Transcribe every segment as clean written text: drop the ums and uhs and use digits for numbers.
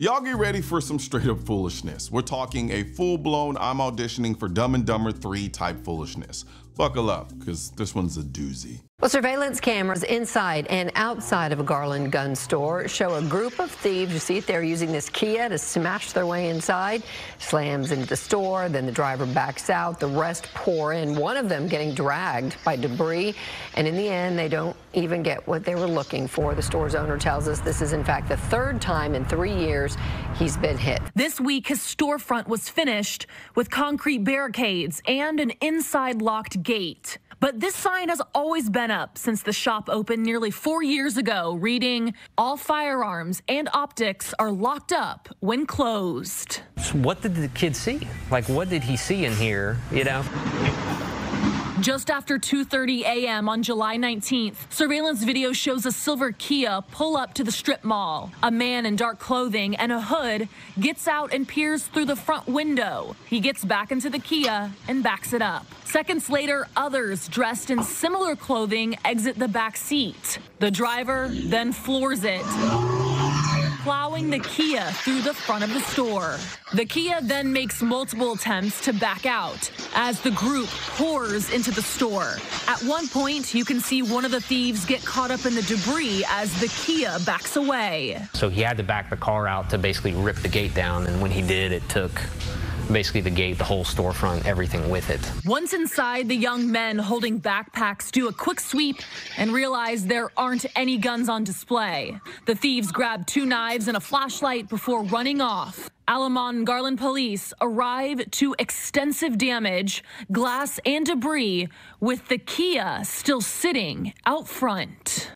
Y'all get ready for some straight up foolishness. We're talking a full-blown I'm auditioning for Dumb and Dumber 3 type foolishness. Buckle up, because this one's a doozy. Well, surveillance cameras inside and outside of a Garland gun store show a group of thieves. You see it there using this Kia to smash their way inside. Slams into the store, then the driver backs out. The rest pour in, one of them getting dragged by debris. And in the end, they don't even get what they were looking for. The store's owner tells us this is, in fact, the third time in 3 years he's been hit. This week, his storefront was finished with concrete barricades and an inside locked gate. But this sign has always been up since the shop opened nearly 4 years ago, reading, "All firearms and optics are locked up when closed." So what did the kid see? Like, what did he see in here, you know? Just after 2:30 a.m. on July 19th, surveillance video shows a silver Kia pull up to the strip mall. A man in dark clothing and a hood gets out and peers through the front window. He gets back into the Kia and backs it up. Seconds later, others dressed in similar clothing exit the back seat. The driver then floors it, plowing the Kia through the front of the store. The Kia then makes multiple attempts to back out as the group pours into the store. At one point, you can see one of the thieves get caught up in the debris as the Kia backs away. So he had to back the car out to basically rip the gate down, and when he did, it took basically the gate, the whole storefront, everything with it. Once inside, the young men holding backpacks do a quick sweep and realize there aren't any guns on display. The thieves grab 2 knives and a flashlight before running off. Alamon and Garland police arrive to extensive damage, glass and debris, with the Kia still sitting out front.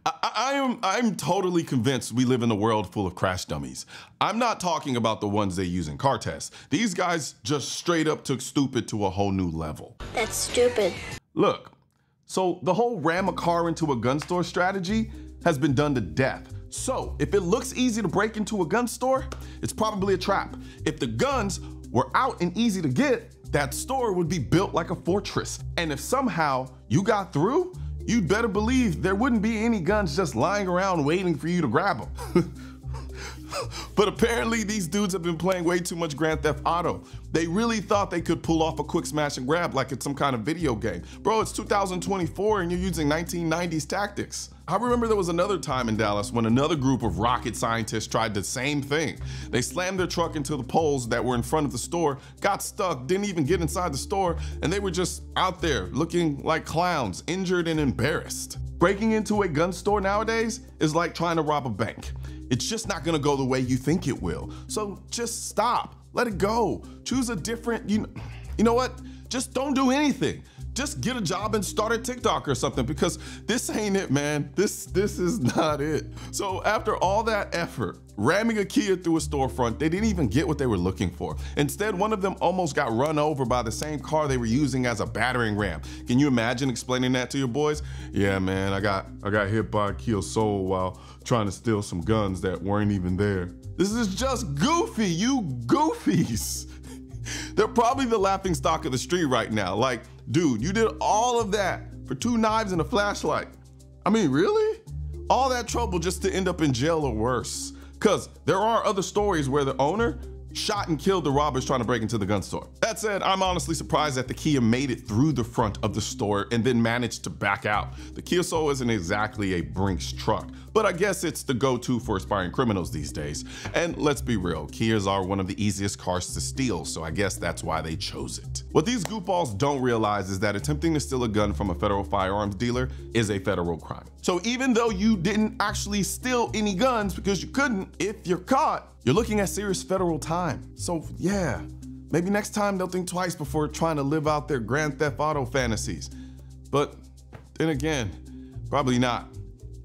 I'm totally convinced we live in a world full of crash dummies. I'm not talking about the ones they use in car tests. These guys just straight up took stupid to a whole new level. That's stupid. Look, so the whole ram a car into a gun store strategy has been done to death. So if it looks easy to break into a gun store, it's probably a trap. If the guns were out and easy to get, that store would be built like a fortress. And if somehow you got through, you'd better believe there wouldn't be any guns just lying around waiting for you to grab them. But apparently these dudes have been playing way too much Grand Theft Auto. They really thought they could pull off a quick smash and grab like it's some kind of video game. Bro, it's 2024 and you're using 1990s tactics. I remember there was another time in Dallas when another group of rocket scientists tried the same thing. They slammed their truck into the poles that were in front of the store, got stuck, didn't even get inside the store, and they were just out there looking like clowns, injured and embarrassed. Breaking into a gun store nowadays is like trying to rob a bank. It's just not gonna go the way you think it will. So just stop, let it go. Choose a different, you know what? Just don't do anything. Just get a job and start a TikTok or something, because this ain't it, man. This is not it. So after all that effort, ramming a Kia through a storefront, they didn't even get what they were looking for. Instead, one of them almost got run over by the same car they were using as a battering ram. Can you imagine explaining that to your boys? Yeah, man, I got hit by a Kia Soul while trying to steal some guns that weren't even there. This is just goofy, you goofies. They're probably the laughing stock of the street right now. Like, dude, you did all of that for 2 knives and a flashlight. I mean, really? All that trouble just to end up in jail or worse. Because there are other stories where the owner shot and killed the robbers trying to break into the gun store. That said, I'm honestly surprised that the Kia made it through the front of the store and then managed to back out. The Kia Soul isn't exactly a Brinks truck, but I guess it's the go-to for aspiring criminals these days. And let's be real, Kias are one of the easiest cars to steal, so I guess that's why they chose it. What these goofballs don't realize is that attempting to steal a gun from a federal firearms dealer is a federal crime. So even though you didn't actually steal any guns because you couldn't, if you're caught, you're looking at serious federal time. So yeah, maybe next time they'll think twice before trying to live out their Grand Theft Auto fantasies. But then again, probably not,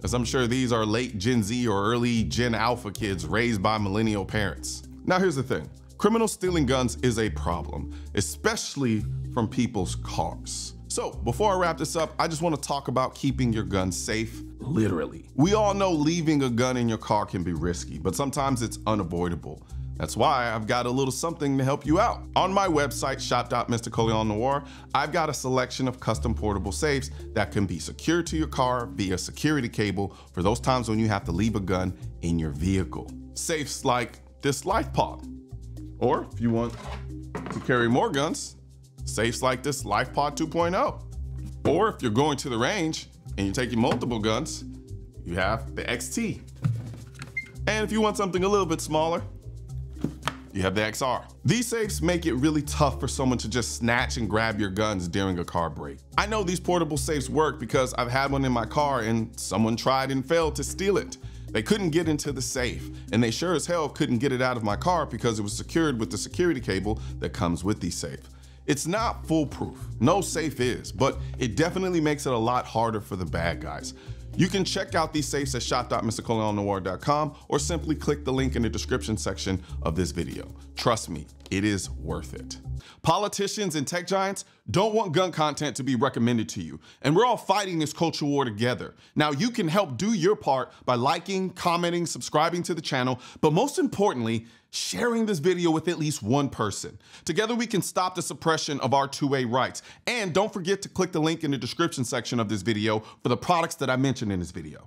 as I'm sure these are late Gen Z or early Gen Alpha kids raised by millennial parents. Now here's the thing, criminals stealing guns is a problem, especially from people's cars. So before I wrap this up, I just want to talk about keeping your gun safe, literally. We all know leaving a gun in your car can be risky, but sometimes it's unavoidable. That's why I've got a little something to help you out. On my website, shop.mrcolion.noir, I've got a selection of custom portable safes that can be secured to your car via security cable for those times when you have to leave a gun in your vehicle. Safes like this LifePod. Or if you want to carry more guns, safes like this LifePod 2.0. Or if you're going to the range and you're taking multiple guns, you have the XT. And if you want something a little bit smaller, you have the XR. These safes make it really tough for someone to just snatch and grab your guns during a car break. I know these portable safes work because I've had one in my car and someone tried and failed to steal it. They couldn't get into the safe, and they sure as hell couldn't get it out of my car because it was secured with the security cable that comes with these safes. It's not foolproof, no safe is, but it definitely makes it a lot harder for the bad guys. You can check out these safes at shop.mrcolion.noir.com or simply click the link in the description section of this video. Trust me, it is worth it. Politicians and tech giants don't want gun content to be recommended to you, and we're all fighting this culture war together. Now, you can help do your part by liking, commenting, subscribing to the channel, but most importantly, sharing this video with at least one person. Together, we can stop the suppression of our 2A rights. And don't forget to click the link in the description section of this video for the products that I mentioned in this video.